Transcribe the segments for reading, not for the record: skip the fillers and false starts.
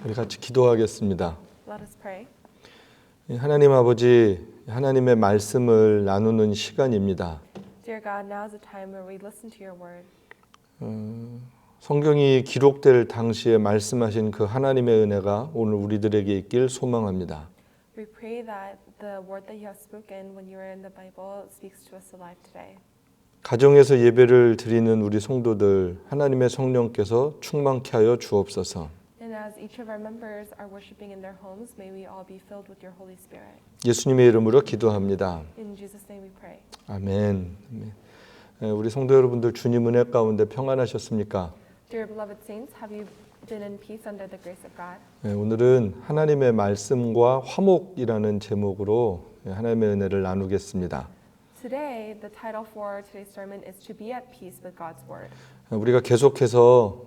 우리 같이 기도하겠습니다. Let us pray. 하나님 아버지, 하나님의 말씀을 나누는 시간입니다. Dear God, now is the time where we listen to your word. 성경이 기록될 당시에 말씀하신 그 하나님의 은혜가 오늘 우리들에게 있길 소망합니다. We pray that the word that you have spoken when you were in the Bible speaks to us alive today. 가정에서 예배를 드리는 우리 성도들, 하나님의 성령께서 충만케 하여 주옵소서. And as each of our members are worshiping in their homes, may we all be filled with your Holy Spirit. 예수님의 이름으로 기도합니다. In Jesus' name we pray. 아멘. 우리 성도 여러분들 주님 은혜 가운데 평안하셨습니까? Dear beloved saints, have you been in peace under the grace of God? 오늘은 하나님의 말씀과 화목이라는 제목으로 하나님의 은혜를 나누겠습니다. Today, the title for today's sermon is To be at peace with God's word. 우리가 계속해서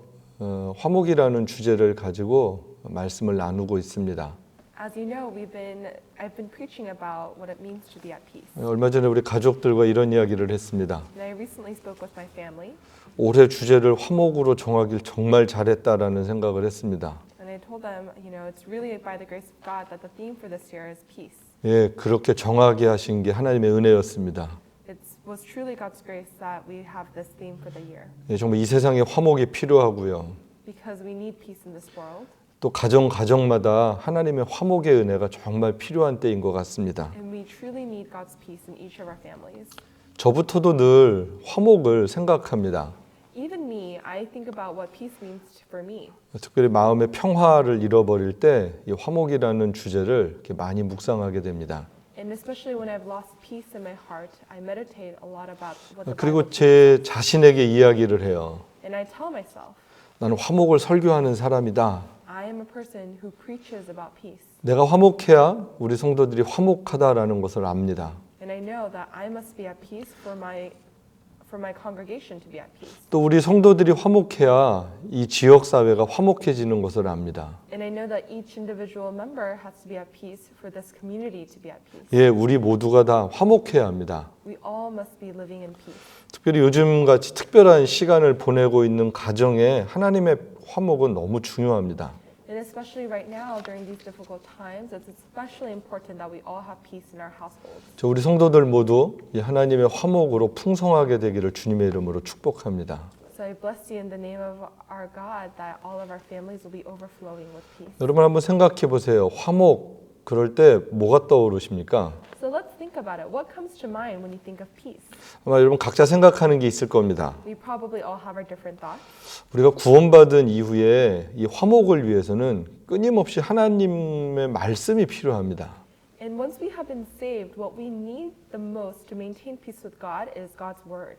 화목이라는 주제를 가지고 말씀을 나누고 있습니다. As you know, I've been preaching about what it means to be at peace. 얼마 전에 우리 가족들과 이런 이야기를 했습니다. And I recently spoke with my family. 올해 주제를 화목으로 정하길 정말 잘했다라는 생각을 했습니다. And I told them, it's really by the grace of God that the theme for this year is peace. 예, 그렇게 정하게 하신 게 하나님의 은혜였습니다. It was truly God's grace that we have this theme for the year. 예, 정말 이 세상에 화목이 필요하고요. Because we need peace in this world. 또 가정마다 하나님의 화목의 은혜가 정말 필요한 때인 것 같습니다. And we truly need God's peace in each of our families. 저부터도 늘 화목을 생각합니다. Even me, I think about what peace means for me. 특별히 마음의 평화를 잃어버릴 때 이 화목이라는 주제를 이렇게 많이 묵상하게 됩니다. And especially when I've lost peace in my heart, I meditate a lot about what the 그리고 Bible 제 자신에게 이야기를 해요. And I tell myself, 나는 화목을 설교하는 사람이다. I am a person who preaches about peace. 내가 화목해야 우리 성도들이 화목하다라는 것을 압니다. And I know that I must be at peace for my congregation to be at peace. 또 우리 성도들이 화목해야 이 지역 사회가 화목해지는 것을 압니다. And I know that each individual member has to be at peace for this community to be at peace. 예, 우리 모두가 다 화목해야 합니다. We all must be living in peace. 특별히 요즘같이 특별한 시간을 보내고 있는 가정에 하나님의 화목은 너무 중요합니다. And especially right now during these difficult times, it's especially important that we all have peace in our households. 저 우리 성도들 모두 이 하나님의 화목으로 풍성하게 되기를 주님의 이름으로 축복합니다. So I bless you in the name of our God that all of our families will be overflowing with peace. 여러분 한번 생각해 보세요. 화목 그럴 때 뭐가 떠오르십니까? So let's think about it. What comes to mind when you think of peace? 아마 여러분 각자 생각하는 게 있을 겁니다. We probably all have our different thoughts. 우리가 구원받은 이후에 이 화목을 위해서는 끊임없이 하나님의 말씀이 필요합니다. And once we have been saved, what we need the most to maintain peace with God is God's word.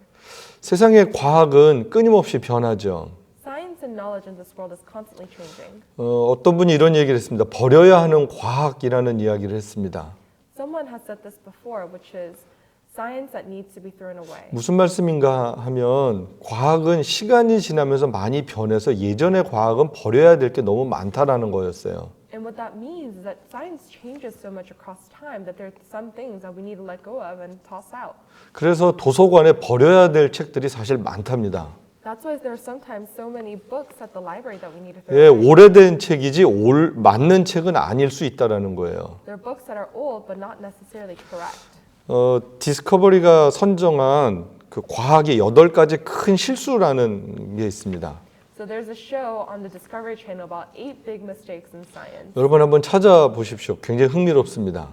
세상의 과학은 끊임없이 변하죠. Science and knowledge in this world is constantly changing. 어떤 분이 이런 얘기를 했습니다. 버려야 하는 과학이라는 이야기를 했습니다. Someone has said this before, which is science that needs to be thrown away. 무슨 말씀인가 하면 과학은 시간이 지나면서 많이 변해서 예전의 과학은 버려야 될 게 너무 많다라는 거였어요. And what that means is that science changes so much across time that there are some things that we need to let go of and toss out. 그래서 도서관에 버려야 될 책들이 사실 많답니다. That's why there are sometimes so many books at the library that we need to throw 예, away. 오래된 책이지 맞는 책은 아닐 수 있다라는 거예요. There are books that are old but not necessarily correct. 디스커버리가 선정한 그 과학의 8가지 큰 실수라는 게 있습니다. So there's a show on the Discovery Channel about 8 big mistakes in science. 여러분 한번 찾아보십시오. 굉장히 흥미롭습니다.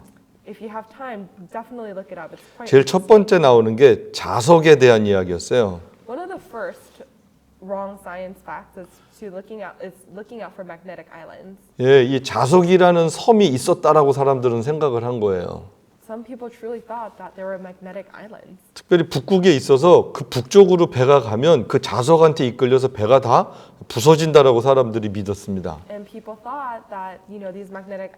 If you have time, definitely look it up. It's quite 제일 첫 번째 나오는 게 자석에 대한 이야기였어요. One of the first wrong science facts is looking out for magnetic islands. 예, 이 자석이라는 섬이 있었다라고 사람들은 생각을 한 거예요. Some people truly thought that there were magnetic islands. 특별히 북극에 있어서 그 북쪽으로 배가 가면 그 자석한테 이끌려서 배가 다 부서진다라고 사람들이 믿었습니다. And people thought that these magnetic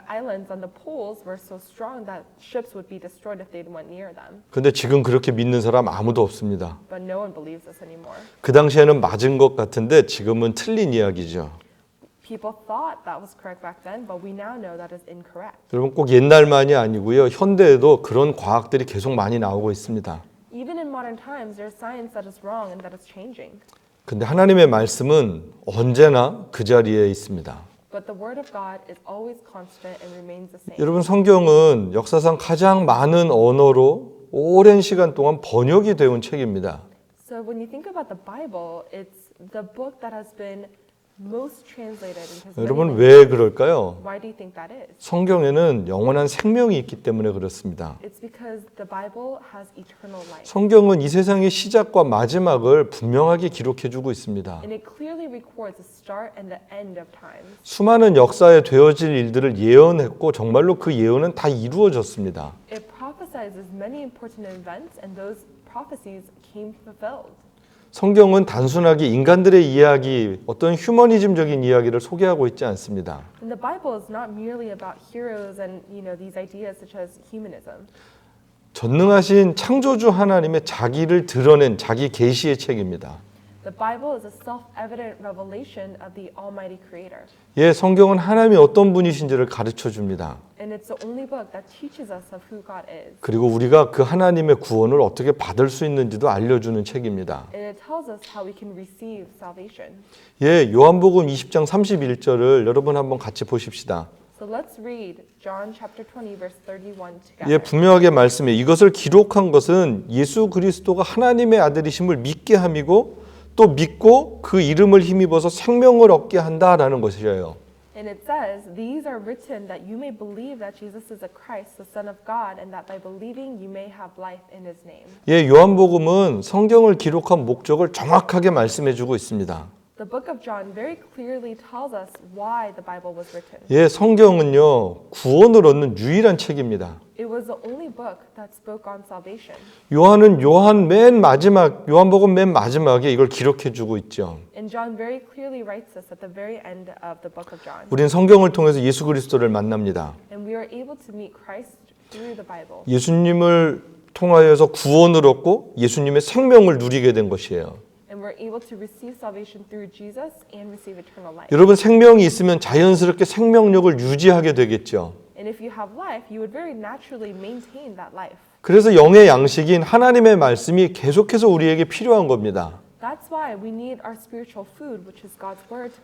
islands on the poles were so strong that ships would be destroyed if they went near them. 근데 지금 그렇게 믿는 사람 아무도 없습니다. But no one believes this anymore. 그 당시에는 맞은 것 같은데 지금은 틀린 이야기죠. People thought that was correct back then, but we now know that is incorrect. 여러분 꼭 옛날만이 아니고요. 현대에도 그런 과학들이 계속 많이 나오고 있습니다. Even in modern times, there's science that is wrong and that is changing. 근데 하나님의 말씀은 언제나 그 자리에 있습니다. But But the word of God is always constant and remains the same. 여러분, 성경은 역사상 가장 많은 언어로 오랜 시간 동안 번역이 되어 온 책입니다. So when you think about the Bible, it's the book that has been most translated into many 여러분, languages. 왜 그럴까요? Why do you think that is? 성경에는 영원한 생명이 있기 때문에 그렇습니다. It's because the Bible has eternal life. 성경은 이 세상의 시작과 마지막을 분명하게 기록해 주고 있습니다. And it clearly records the start and the end of time. 수많은 역사에 되어질 일들을 예언했고 정말로 그 예언은 다 이루어졌습니다. It prophesizes many important events, and those prophecies came fulfilled. 성경은 단순하게 인간들의 이야기, 어떤 휴머니즘적인 이야기를 소개하고 있지 않습니다. And the Bible is not merely about heroes and these ideas such as humanism. 전능하신 창조주 하나님의 자기를 드러낸 자기 계시의 책입니다. The Bible is a self-evident revelation of the Almighty Creator. 예, 성경은 하나님이 어떤 분이신지를 가르쳐 줍니다. And it's the only book that teaches us of who God is. 그리고 우리가 그 하나님의 구원을 어떻게 받을 수 있는지도 알려주는 책입니다. And it tells us how we can receive salvation. 예, 요한복음 20장 31절을 여러분 한번 같이 보십시다. So let's read John chapter 20 verse 31 예, together. 분명하게 말씀해 이것을 기록한 것은 예수 그리스도가 하나님의 아들이심을 믿게 함이고 또 믿고 그 이름을 힘입어서 생명을 얻게 한다라는 것이에요. And it says, "These are written that you may believe that Jesus is the Christ, the Son of God, and that by believing you may have life in his name." 예, 요한복음은 성경을 기록한 목적을 정확하게 말씀해 주고 있습니다. The book of John very clearly tells us why the Bible was written. 예, 성경은요, 구원을 얻는 유일한 책입니다. It was the only book that spoke on salvation. 요한은 요한복음 맨 마지막에 이걸 기록해 주고 있죠. And John very clearly writes this at the very end of the book of John. 우린 성경을 통해서 예수 그리스도를 만납니다. And we are able to meet Christ through the Bible. 예수님을 통하여서 구원을 얻고 예수님의 생명을 누리게 된 것이에요. And we're able to receive salvation through Jesus and receive eternal life. 여러분, 생명이 있으면 자연스럽게 생명력을 유지하게 되겠죠. And if you have life, you would very naturally maintain that life. 그래서 영의 양식인 하나님의 말씀이 계속해서 우리에게 필요한 겁니다. That's why we need our spiritual food, which is God's word, to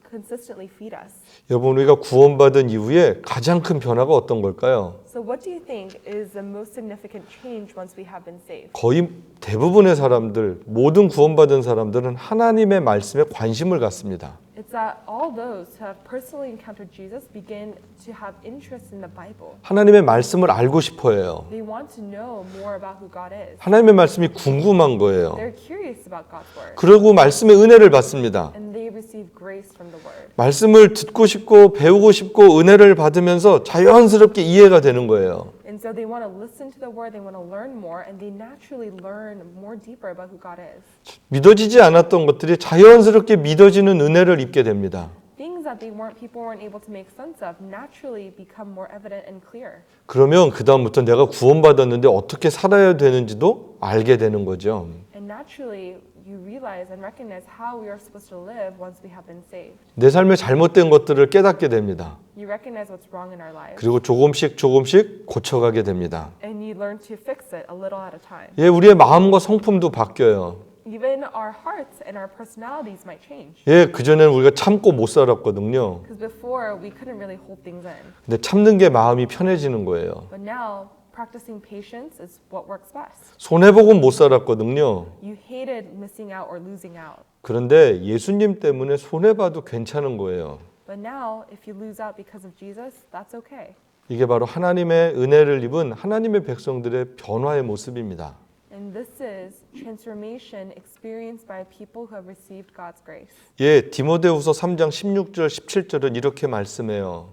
consistently feed us. 여러분, 우리가 구원받은 이후에 가장 큰 변화가 어떤 걸까요? So what do you think is the most significant change once we have been saved? 거의 대부분의 사람들, 모든 구원받은 사람들은 하나님의 말씀에 관심을 갖습니다. It's that all those who have personally encountered Jesus begin to have interest in the Bible. 하나님의 말씀을 알고 싶어 해요. They want to know more about who God is. 하나님의 말씀이 궁금한 거예요. They're curious about God's word. 그리고 말씀의 은혜를 받습니다. And they receive grace from the word. 말씀을 듣고 싶고 배우고 싶고 은혜를 받으면서 자연스럽게 이해가 되는 거예요. And so they want to listen to the word, they want to learn more, and they naturally learn more deeper about who God is. 믿어지지 않았던 것들이 자연스럽게 믿어지는 은혜를 입게 됩니다. Things that people weren't able to make sense of naturally become more evident and clear. 그러면 그 다음부터 내가 구원받았는데 어떻게 살아야 되는지도 알게 되는 거죠. And naturally, you realize and recognize how we are supposed to live once we have been saved. 내 삶에 잘못된 것들을 깨닫게 됩니다. You recognize what's wrong in our lives, 그리고 조금씩 고쳐가게 됩니다. and you learn to fix it a little at a time. 예, 우리의 마음과 성품도 바뀌어요. Even our hearts and our personalities might change. 예, 그전에는 우리가 참고 못 살았거든요. Because before, we couldn't really hold things in. 근데 참는 게 마음이 편해지는 거예요. But now, practicing patience is what works best. 손해보고 못 살았거든요. You hated missing out or losing out. 그런데 예수님 때문에 손해봐도 괜찮은 거예요. But now, if you lose out because of Jesus, that's okay. 이게 바로 하나님의 은혜를 입은 하나님의 백성들의 변화의 모습입니다. And this is transformation experienced by people who have received God's grace. 예, 디모데후서 3장 16절 17절은 이렇게 말씀해요.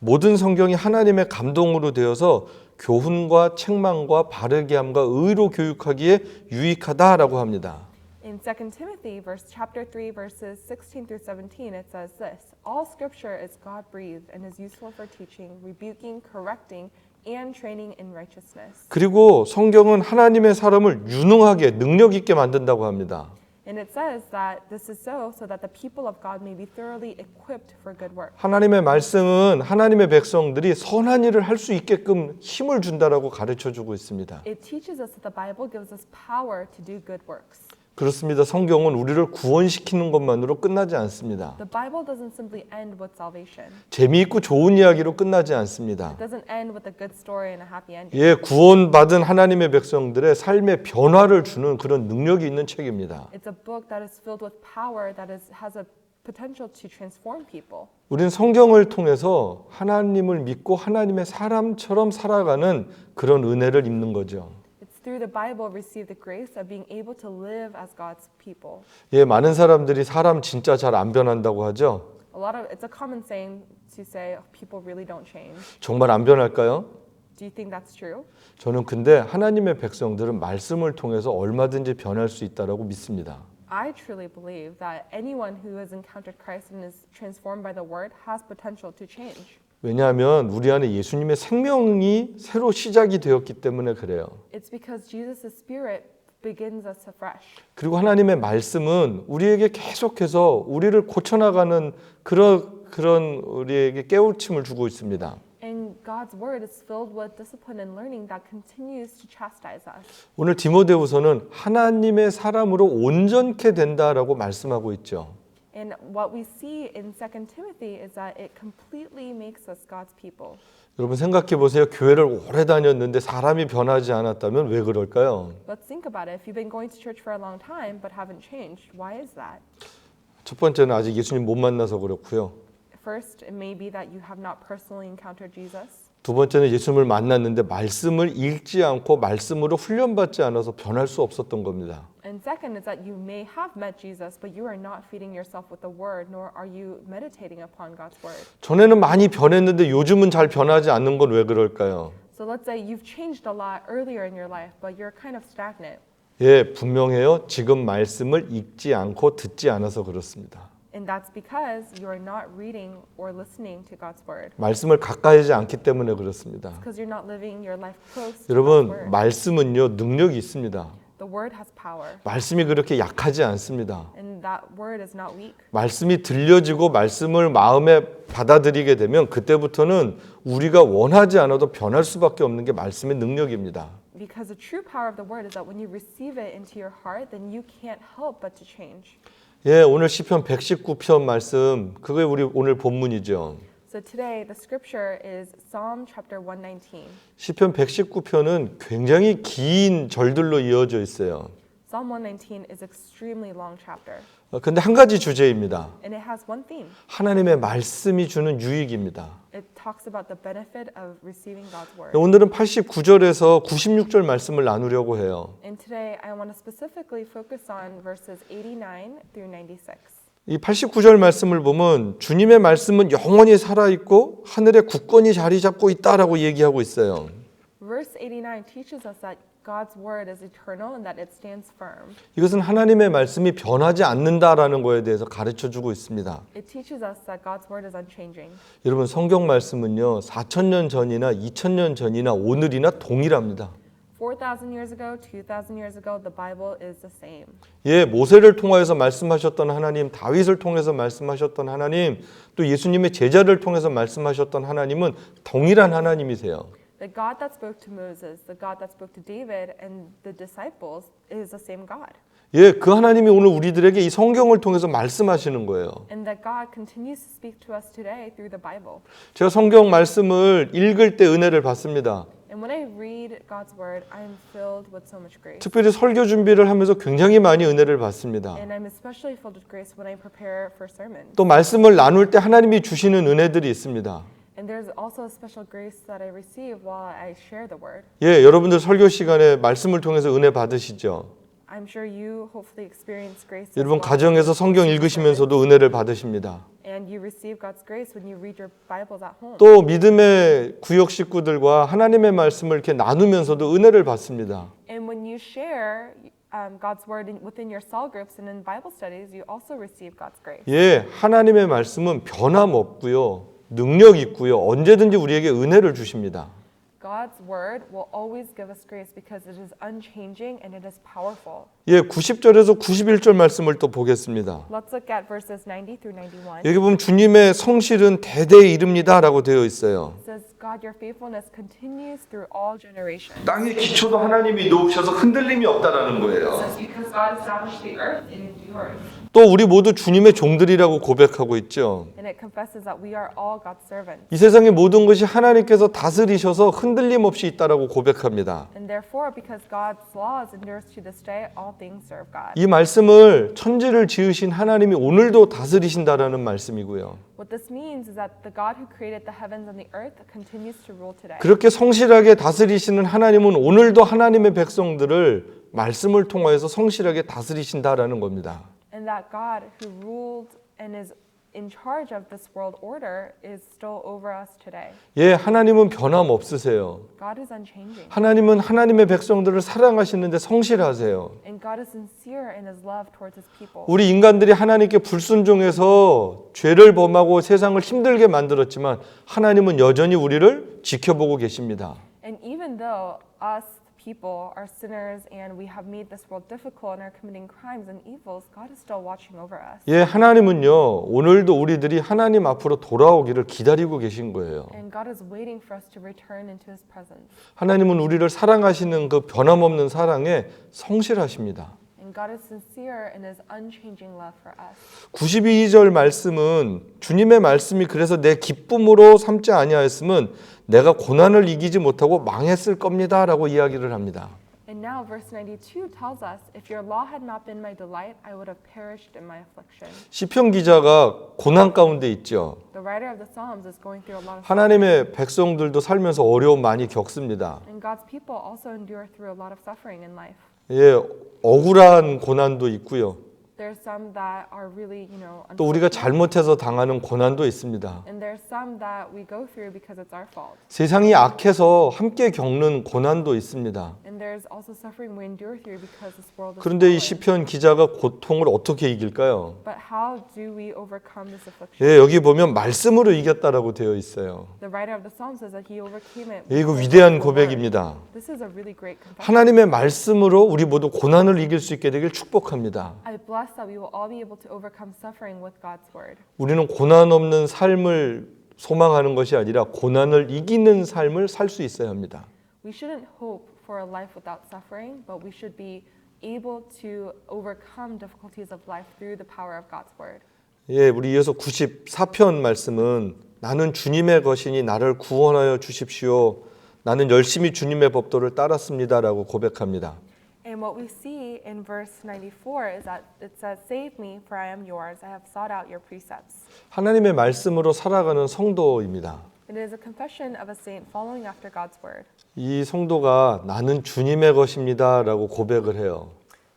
모든 성경이 하나님의 감동으로 되어서 교훈과 책망과 바르게 함과 의로 교육하기에 유익하다라고 합니다. In 2 Timothy chapter 3 verses 16 through 17 it says this, all scripture is God-breathed and is useful for teaching, rebuking, correcting, and training in righteousness. 그리고 성경은 하나님의 사람을 유능하게 능력 있게 만든다고 합니다. And it says that this is so that the people of God may be thoroughly equipped for good work. 하나님의 말씀은 하나님의 백성들이 선한 일을 할 수 있게끔 힘을 준다라고 가르쳐 주고 있습니다. It teaches us that the Bible gives us power to do good works. 그렇습니다. 성경은 우리를 구원시키는 것만으로 끝나지 않습니다. The Bible doesn't simply end with salvation. 재미있고 좋은 이야기로 끝나지 않습니다. It doesn't end with a good story and a happy ending. 예, 구원받은 하나님의 백성들의 삶의 변화를 주는 그런 능력이 있는 책입니다. It's a book that is filled with power that has a potential to transform people. 우리는 성경을 통해서 하나님을 믿고 하나님의 사람처럼 살아가는 그런 은혜를 입는 거죠. It's through the Bible receive the grace of being able to live as God's people. 예, 많은 사람들이 사람 진짜 잘 안 변한다고 하죠. It's a common saying to say people really don't change. 정말 안 변할까요? Do you think that's true? 저는 근데 하나님의 백성들은 말씀을 통해서 얼마든지 변할 수 있다라고 믿습니다. I truly believe that anyone who has encountered Christ and is transformed by the Word has potential to change. 왜냐하면 우리 안에 예수님의 생명이 새로 시작이 되었기 때문에 그래요. It's because Jesus' Spirit begins us afresh. 그리고 하나님의 말씀은 우리에게 계속해서 우리를 고쳐나가는 그런 우리에게 깨우침을 주고 있습니다. And God's Word is filled with discipline and learning that continues to chastise us. 오늘 디모데후서는 하나님의 사람으로 온전케 된다라고 말씀하고 있죠. And what we see in 2 Timothy is that it completely makes us God's people. 여러분 생각해 보세요. 교회를 오래 다녔는데 사람이 변하지 않았다면 왜 그럴까요? Let's think about it. If you've been going to church for a long time but haven't changed, why is that? 첫 번째는 아직 예수님 못 만나서 그렇고요. First, it may be that you have not personally encountered Jesus. 두 번째는 예수님을 만났는데 말씀을 읽지 않고 말씀으로 훈련받지 않아서 변할 수 없었던 겁니다. And second is that you may have met Jesus, but you are not feeding yourself with the Word, nor are you meditating upon God's Word. 전에는 많이 변했는데 요즘은 잘 변하지 않는 건 왜 그럴까요? So let's say you've changed a lot earlier in your life, but you're kind of stagnant. 예, 분명해요. 지금 말씀을 읽지 않고 듣지 않아서 그렇습니다. And that's because you are not reading or listening to God's Word. 말씀을 가까이 하지 않기 때문에 그렇습니다. Because you're not living your life close to God's 여러분, Word. 말씀은요, 능력이 있습니다. The Word has power, 말씀이 그렇게 약하지 않습니다. and that Word is not weak. 말씀이 들려지고 말씀을 마음에 받아들이게 되면 그때부터는 우리가 원하지 않아도 변할 수밖에 없는 게 말씀의 능력입니다. Because the true power of the Word is that when you receive it into your heart, then you can't help but to change. 예, 오늘 시편 119편 말씀, 그게 우리 오늘 본문이죠. So today, the scripture is Psalm chapter 119. 시편 119편은 굉장히 긴 절들로 이어져 있어요. Psalm 119 is extremely long chapter, 근데 한 가지 주제입니다. and it has one theme. 하나님의 말씀이 주는 유익입니다. It talks about the benefit of receiving God's word. 오늘은 89절에서 96절 말씀을 나누려고 해요. And today, I want to specifically focus on verses 89 through 96. 이 89절 말씀을 보면 주님의 말씀은 영원히 살아있고 하늘에 굳건히 자리 잡고 있다라고 얘기하고 있어요. Verse 89 teaches us that God's word is eternal and that it stands firm. 이것은 하나님의 말씀이 변하지 않는다라는 거에 대해서 가르쳐주고 있습니다. It teaches us that God's word is unchanging. 여러분 성경 말씀은요 4,000년 전이나 2,000년 전이나 오늘이나 동일합니다. 4,000 years ago, 2,000 years ago, the Bible is the same. 예, 모세를 통하여서 말씀하셨던 하나님, 다윗을 통해서 말씀하셨던 하나님, 또 예수님의 제자를 통해서 말씀하셨던 하나님은 동일한 하나님이세요. The God that spoke to Moses, the God that spoke to David and the disciples is the same God. 예, 그 하나님이 오늘 우리들에게 이 성경을 통해서 말씀하시는 거예요. And that God continues to speak to us today through the Bible. 제가 성경 말씀을 읽을 때 은혜를 받습니다. And when I read God's word, I am filled with so much grace. 특별히 설교 준비를 하면서 굉장히 많이 은혜를 받습니다. And I'm especially filled with grace when I prepare for sermons. 또 말씀을 나눌 때 하나님이 주시는 은혜들이 있습니다. And there's also a special grace that I receive while I share the word. 예, 여러분들 설교 시간에 말씀을 통해서 은혜 받으시죠? I'm sure you hopefully experience grace. as 여러분 well. 가정에서 성경 읽으시면서도 은혜를 받으십니다. And you receive God's grace when you read your Bibles at home. 또 믿음의 구역 식구들과 하나님의 말씀을 이렇게 나누면서도 은혜를 받습니다. And when you share God's word within your cell groups and in Bible studies, you also receive God's grace. 예, 하나님의 말씀은 변함없고요. 능력 있고요. 언제든지 우리에게 은혜를 주십니다. God's word will always give us grace because it is unchanging and it is powerful. 예, 90절에서 91절 말씀을 또 보겠습니다. Let's look at verses 90 through 91. 여기 보면 주님의 성실은 대대에 이릅니다라고 되어 있어요. It says God, your faithfulness continues through all generations. 땅의 기초도 하나님이 놓으셔서 흔들림이 없다라는 It 거예요. says, because God established the earth, it endures. 또 우리 모두 주님의 종들이라고 고백하고 있죠. And it confesses that we are all God's servants. 이 세상의 모든 것이 하나님께서 다스리셔서 흔들림 없이 있다라고 고백합니다. And therefore, because God's laws endures to this day, all things serve God. 이 말씀을 천지를 지으신 하나님이 오늘도 다스리신다라는 말씀이고요. What this means is that the God who created the heavens and the earth continues to rule today. 그렇게 성실하게 다스리시는 하나님은 오늘도 하나님의 백성들을 말씀을 통하여서 성실하게 다스리신다라는 겁니다. And that God who ruled and is in charge of this world order is still over us today. 예, 하나님은 변함없으세요. God is unchanging. 하나님은 하나님의 백성들을 사랑하시는데 성실하세요. And God is sincere in his love towards his people. 우리 인간들이 하나님께 불순종해서 죄를 범하고 세상을 힘들게 만들었지만 하나님은 여전히 우리를 지켜보고 계십니다. And even though us people are sinners and we have made this world difficult and are committing crimes and evils, God is still watching over us. 예, 하나님은요, 오늘도 우리들이 하나님 앞으로 돌아오기를 기다리고 계신 거예요. And God is waiting for us to return into his presence. 하나님은 우리를 사랑하시는 그 변함없는 사랑에 성실하십니다. And God is sincere in his unchanging love for us. 92절 말씀은 주님의 말씀이 그래서 내 기쁨으로 삼지 아니하였으면 내가 고난을 이기지 못하고 망했을 겁니다라고 이야기를 합니다. And now verse 92 tells us, if your law had not been my delight, I would have perished in my affliction. 시편 기자가 고난 가운데 있죠. The writer of the Psalms is going through a lot of 하나님의 백성들도 살면서 어려움 많이 겪습니다. and God's people also endure through a lot of suffering in life. 예, 억울한 고난도 있고요. There's some that are really, 또 우리가 unfortunate, 잘못해서 당하는 고난도 있습니다. and there's some that we go through because it's our fault. 세상이 악해서 함께 겪는 고난도 있습니다. And there's also suffering we endure through because this world is 그런데 이 fallen. 시편 기자가 고통을 어떻게 이길까요? But how do we overcome this affliction? 예, 여기 보면 말씀으로 이겼다라고 되어 있어요. The writer of the Psalms says that he overcame it. 예, 이거 with 위대한 the word. 고백입니다. This is a really great confession. 하나님의 말씀으로 우리 모두 고난을 이길 수 있게 되길 축복합니다. I bless that we will all be able to overcome suffering with God's word. 우리는 고난 없는 삶을 소망하는 것이 아니라 고난을 이기는 삶을 살 수 있어야 합니다. We shouldn't hope for a life without suffering, but we should be able to overcome difficulties of life through the power of God's word. 예, 우리 이어서 94편 말씀은 나는 주님의 것이니 나를 구원하여 주십시오. 나는 열심히 주님의 법도를 따랐습니다라고 고백합니다. And what we see in verse 94 is that it says, "Save me, for I am yours. I have sought out your precepts." 하나님의 말씀으로 살아가는 성도입니다. It is a confession of a saint following after God's word. 이 성도가 나는 주님의 것입니다라고 고백을 해요.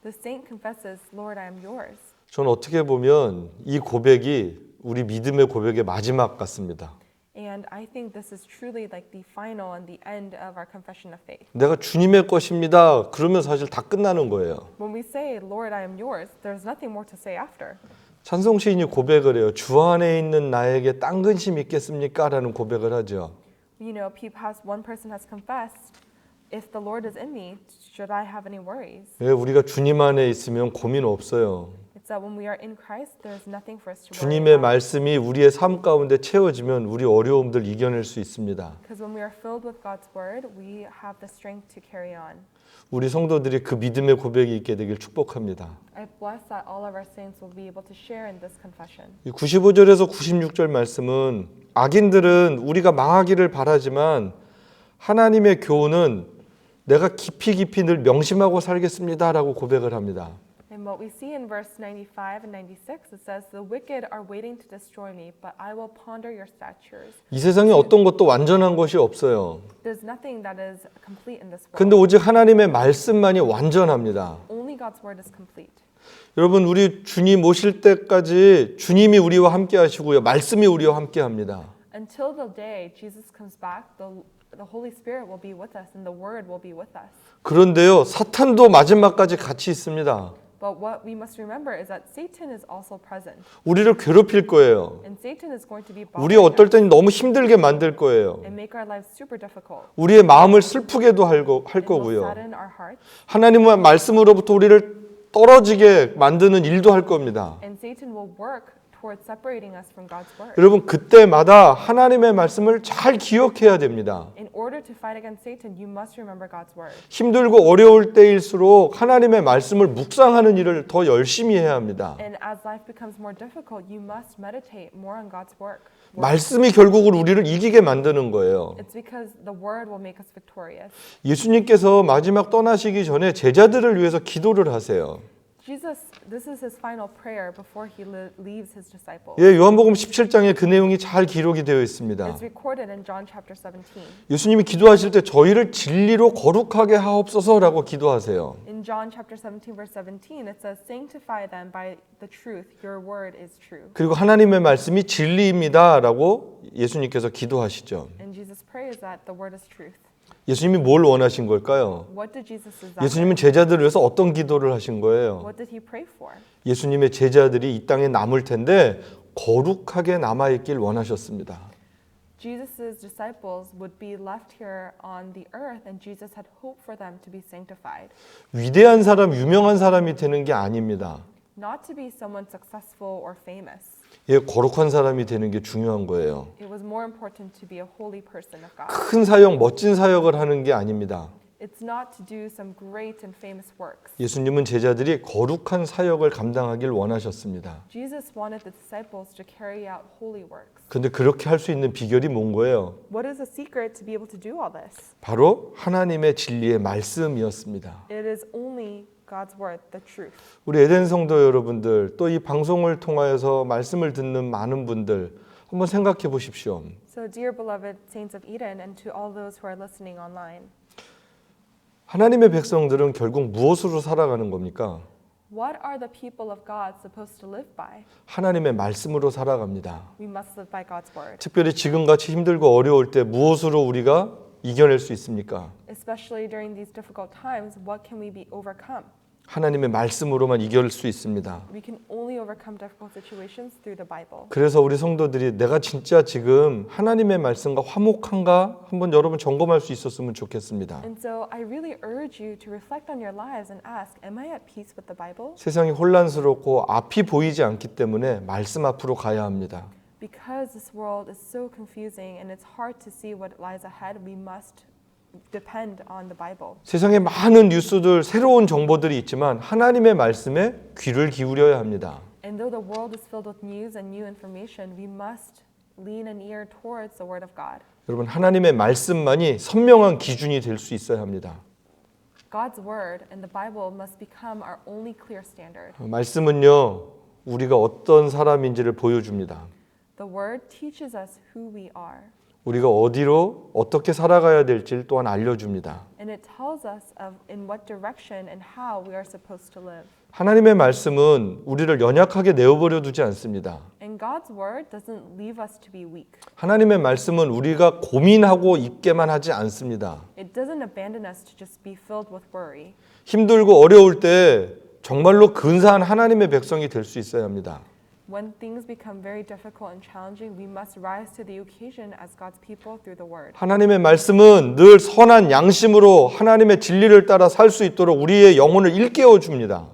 The saint confesses, "Lord, I am yours." 저는 어떻게 보면 이 고백이 우리 믿음의 고백의 마지막 같습니다. And I think this is truly like the final and the end of our confession of faith. 내가 주님의 것입니다. 그러면 사실 다 끝나는 거예요. When we say, "Lord, I am yours," there's nothing more to say after. 찬송 시인이 고백을 해요. 주 안에 있는 나에게 딴 근심 있겠습니까? 라는 고백을 하죠. One person has confessed, "If the Lord is in me, should I have any worries?" 예, 우리가 주님 안에 있으면 고민 없어요. It's that when we are in Christ, there's nothing for us to worry 주님의 about. 말씀이 우리의 삶 가운데 채워지면 우리 어려움들 이겨낼 수 있습니다. Because when we are filled with God's word, we have the strength to carry on. 우리 성도들이 그 믿음의 고백이 있게 되길 축복합니다. I bless that all of our saints will be able to share in this confession. 이 95절에서 96절 말씀은 악인들은 우리가 망하기를 바라지만 하나님의 교훈은 내가 깊이 늘 명심하고 살겠습니다라고 고백을 합니다. And what we see in verse 95 and 96, it says, "The wicked are waiting to destroy me, but I will ponder your statutes." 이 세상에 어떤 것도 완전한 것이 없어요. There's nothing that is complete in this 근데 world. 오직 하나님의 말씀만이 완전합니다. Only God's word is complete. 여러분, 우리 주님 오실 때까지 주님이 우리와 함께 하시고요. 말씀이 우리와 함께 합니다. Until the day Jesus comes back, the Holy Spirit will be with us and the word will be with us. 그런데요, 사탄도 마지막까지 같이 있습니다. But what we must remember is that Satan is also present. 우리를 괴롭힐 거예요. And Satan is going to be 우리 bothering 어떨 us 때는 너무 힘들게 만들 거예요. and make our lives super difficult. 우리의 마음을 슬프게도 할 It will 거고요. sadden our hearts. 하나님의 말씀으로부터 우리를 떨어지게 만드는 일도 할 겁니다. And Satan will work towards separating us from God's word. 여러분 그때마다 하나님의 말씀을 잘 기억해야 됩니다. In order to fight against Satan, you must remember God's word. 힘들고 어려울 때일수록 하나님의 말씀을 묵상하는 일을 더 열심히 해야 합니다. And as life becomes more difficult, you must meditate more on God's work. 말씀이 결국은 우리를 이기게 만드는 거예요. It's because the word will make us victorious. 예수님께서 마지막 떠나시기 전에 제자들을 위해서 기도를 하세요. Jesus, this is his final prayer before he leaves his disciples. 예, 요한복음 17장에 그 내용이 잘 기록이 되어 있습니다. It's recorded in John chapter 17. 예수님이 기도하실 때 저희를 진리로 거룩하게 하옵소서라고 기도하세요. In John chapter 17 verse 17 it says sanctify them by the truth. Your word is true. 그리고 하나님의 말씀이 진리입니다라고 예수님께서 기도하시죠. And Jesus prays that the word is truth. 예수님이 뭘 원하신 걸까요? What did Jesus desire? 예수님은 제자들을 위해서 어떤 기도를 하신 거예요? What did he pray for? 예수님의 제자들이 이 땅에 남을 텐데 거룩하게 남아있길 원하셨습니다. Jesus' disciples would be left here on the earth and Jesus had hope for them to be sanctified. 위대한 사람, 유명한 사람이 되는 게 아닙니다. Not to be someone successful or famous. 예, 거룩한 사람이 되는 게 중요한 거예요. It was more important to be a holy person of God. 큰 사역, 멋진 사역을 하는 게 아닙니다. It's not to do some great and famous works. 예수님은 제자들이 거룩한 사역을 감당하길 원하셨습니다. Jesus wanted the disciples to carry out holy works. 그런데 그렇게 할 수 있는 비결이 뭔 거예요? What is the secret to be able to do all this? 바로 하나님의 진리의 말씀이었습니다. It is only God's word, the truth. 우리 에덴 성도 여러분들, 또 이 방송을 통하여서 말씀을 듣는 많은 분들 한번 생각해 보십시오. So dear beloved saints of Eden and to all those who are listening online, 하나님의 백성들은 결국 무엇으로 살아가는 겁니까? what are the people of God supposed to live by? 하나님의 말씀으로 살아갑니다. We must live by God's word. 특별히 지금같이 힘들고 어려울 때 무엇으로 우리가 이겨낼 수 있습니까? Especially during these difficult times, what can we be overcome? 하나님의 말씀으로만 이겨낼 수 있습니다. We can only overcome difficult situations through the Bible. 그래서 우리 성도들이 내가 진짜 지금 하나님의 말씀과 화목한가 한번 여러분 점검할 수 있었으면 좋겠습니다. And so I really urge you to reflect on your lives and ask, am I at peace with the Bible? 세상이 혼란스럽고 앞이 보이지 않기 때문에 말씀 앞으로 가야 합니다. Because this world is so confusing and it's hard to see what lies ahead, we must depend on the Bible. 세상에 많은 뉴스들, 새로운 정보들이 있지만 하나님의 말씀에 귀를 기울여야 합니다. And though the world is filled with news and new information, we must lean an ear towards the Word of God. 여러분 하나님의 말씀만이 선명한 기준이 될 수 있어야 합니다. God's Word and the Bible must become our only clear standard. 말씀은요 우리가 어떤 사람인지를 보여줍니다. The Word teaches us who we are. 우리가 어디로 어떻게 살아가야 될지를 또한 알려줍니다. And it tells us of in what direction and how we are supposed to live. 하나님의 말씀은 우리를 연약하게 내어버려 두지 않습니다. And God's Word doesn't leave us to be weak. 하나님의 말씀은 우리가 고민하고 있게만 하지 않습니다. It doesn't abandon us to just be filled with worry. 힘들고 어려울 때 정말로 근사한 하나님의 백성이 될 수 있어야 합니다. When things become very difficult and challenging, we must rise to the occasion as God's people through the Word. 하나님의 말씀은 늘 선한 양심으로 하나님의 진리를 따라 살 수 있도록 우리의 영혼을 일깨워 줍니다.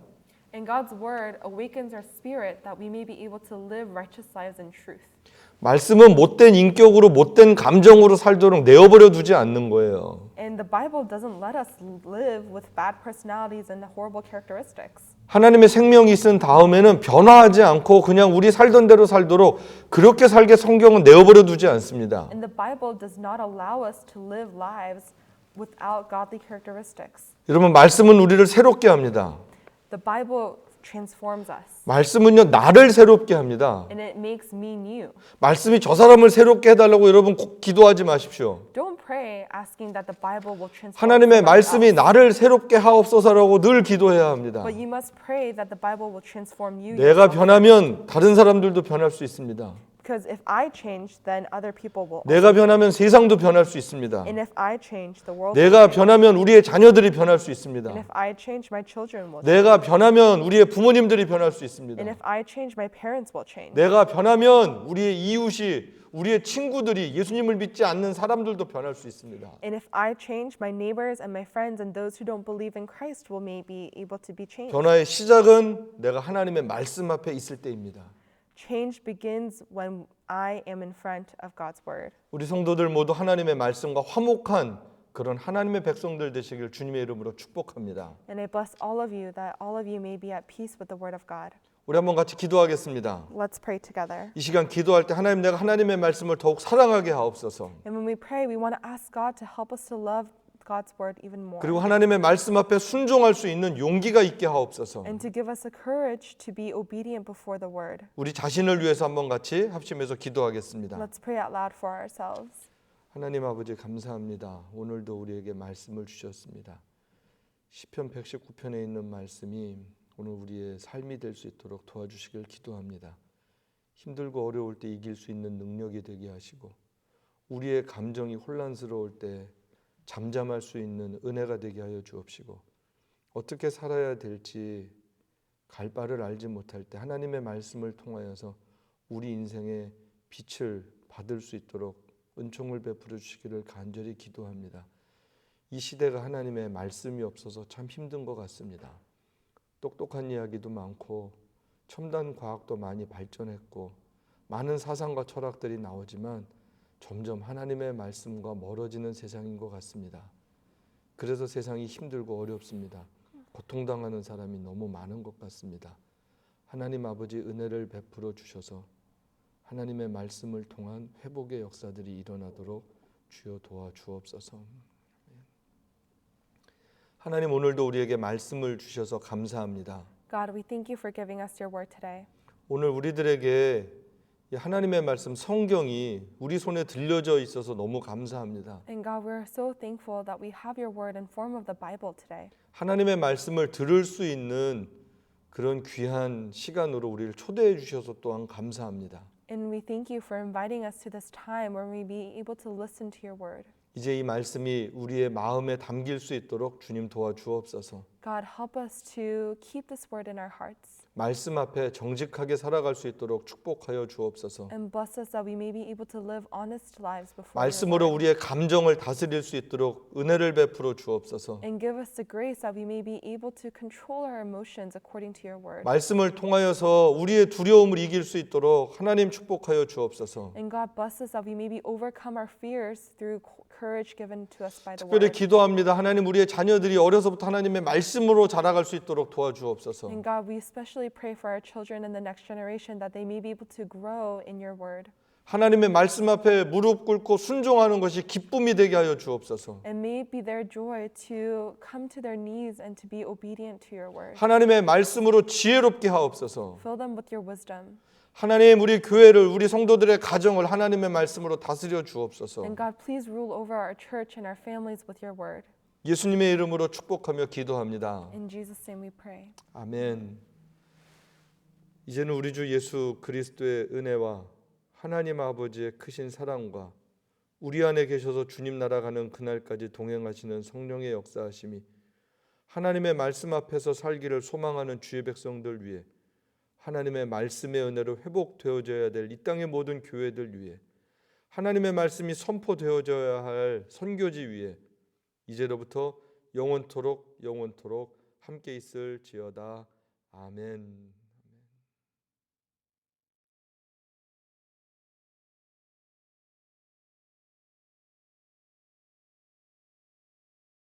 And God's Word awakens our spirit that we may be able to live righteous lives in truth. 말씀은 못된 인격으로 못된 감정으로 살도록 내어버려 두지 않는 거예요. And the Bible doesn't let us live with bad personalities and horrible characteristics. 하나님의 생명이 있은 다음에는 변화하지 않고 그냥 우리 살던 대로 살도록 그렇게 살게 성경은 내어버려 두지 않습니다. And the Bible does not allow us to live lives without godly characteristics. 여러분 말씀은 우리를 새롭게 합니다. The Bible transforms us. 말씀은요 나를 새롭게 합니다. And it makes me new. 말씀이 저 사람을 새롭게 해달라고 여러분 꼭 기도하지 마십시오. Don't pray asking that the Bible will transform 하나님의 someone 말씀이 else. 나를 새롭게 하옵소서라고 늘 기도해야 합니다. But you must pray that the Bible will transform you. 내가 yourself. 변하면 다른 사람들도 변할 수 있습니다. Because if I change, then other people will. 내가 변하면 세상도 변할 수 있습니다. And if I change, the world. 내가 변하면 우리의 자녀들이 변할 수 있습니다. And if I change, my children will. 내가 변하면 우리의 부모님들이 변할 수 있습니다. And if I change, my parents will change. 내가 변하면 우리의 이웃이, 우리의 친구들이 예수님을 믿지 않는 사람들도 변할 수 있습니다. And if I change, my neighbors and my friends and those who don't believe in Christ will maybe able to be changed. 변화의 시작은 내가 하나님의 말씀 앞에 있을 때입니다. Change begins when I am in front of God's word. 우리 성도들 모두 하나님의 말씀과 화목한 그런 하나님의 백성들 되시길 주님의 이름으로 축복합니다. And I bless all of you that all of you may be at peace with the word of God. 우리 한번 같이 기도하겠습니다. Let's pray together. 이 시간 기도할 때 하나님 내가 하나님의 말씀을 더욱 사랑하게 하옵소서. And when we pray, we want to ask God to help us to love God's word even more. 그리고 하나님의 말씀 앞에 순종할 수 있는 용기가 있게 하옵소서. And to give us the courage to be obedient before the word. 우리 자신을 위해서 한번 같이 합심해서 기도하겠습니다. Let's pray out loud for ourselves. 하나님 아버지 감사합니다. 오늘도 우리에게 말씀을 주셨습니다. 시편 119편에 있는 말씀이 오늘 우리의 삶이 될 수 있도록 도와주시길 기도합니다. 힘들고 어려울 때 이길 수 있는 능력이 되게 하시고 우리의 감정이 혼란스러울 때 잠잠할 수 있는 은혜가 되게 하여 주옵시고 어떻게 살아야 될지 갈 바를 알지 못할 때 하나님의 말씀을 통하여서 우리 인생의 빛을 받을 수 있도록 은총을 베풀어 주시기를 간절히 기도합니다. 이 시대가 하나님의 말씀이 없어서 참 힘든 것 같습니다. 똑똑한 이야기도 많고 첨단 과학도 많이 발전했고 많은 사상과 철학들이 나오지만 점점 하나님의 말씀과 멀어지는 세상인 것 같습니다. 그래서 세상이 힘들고 어렵습니다. 고통당하는 사람이 너무 많은 것 같습니다. 하나님 아버지 은혜를 베풀어 주셔서 하나님의 말씀을 통한 회복의 역사들이 일어나도록 주여 도와주옵소서. 하나님 오늘도 우리에게 말씀을 주셔서 감사합니다. God, we thank you for giving us your word today. 오늘 우리들에게 이 하나님의 말씀 성경이 우리 손에 들려져 있어서 너무 감사합니다. And God, we're so thankful that we have your word in form of the Bible today. 하나님의 말씀을 들을 수 있는 그런 귀한 시간으로 우리를 초대해 주셔서 또한 감사합니다. And we thank you for inviting us to this time where we be able to listen to your word. 이제 이 말씀이 우리의 마음에 담길 수 있도록 주님 도와주옵소서. God, help us to keep this word in our hearts. 말씀 앞에 정직하게 살아갈 수 있도록 축복하여 주옵소서. And bless us that we may be able to live honest lives before your 말씀으로 word. 우리의 감정을 다스릴 수 있도록 은혜를 베풀어 주옵소서. And give us the grace that we may be able to control our emotions according to your word. 말씀을 통하여서 우리의 두려움을 이길 수 있도록 하나님 축복하여 주옵소서. And God, bless us that we may be overcome our fears through courage given to us by the 특별히 word. 기도합니다. 하나님 우리의 자녀들이 어려서부터 하나님의 말씀으로 자라갈 수 있도록 도와주옵소서. And God, we especially pray for our children and the next generation that they may be able to grow in your word. 하나님의 말씀 앞에 무릎 꿇고 순종하는 것이 기쁨이 되게 하여 주옵소서. And may it be their joy to come to their knees and to be obedient to your word. 하나님의 말씀으로 지혜롭게 하옵소서. Fill them with your wisdom. 하나님 우리 교회를 우리 성도들의 가정을 하나님의 말씀으로 다스려 주옵소서. And God, please rule over our church and our families with your word. 예수님의 이름으로 축복하며 기도합니다. In Jesus' name we pray. 아멘. 이제는 우리 주 예수 그리스도의 은혜와 하나님 아버지의 크신 사랑과 우리 안에 계셔서 주님 나라가는 그날까지 동행하시는 성령의 역사하심이 하나님의 말씀 앞에서 살기를 소망하는 주의 백성들 위해 하나님의 말씀의 은혜로 회복되어져야 될 이 땅의 모든 교회들 위해 하나님의 말씀이 선포되어져야 할 선교지 위에 이제로부터 영원토록 함께 있을지어다. 아멘.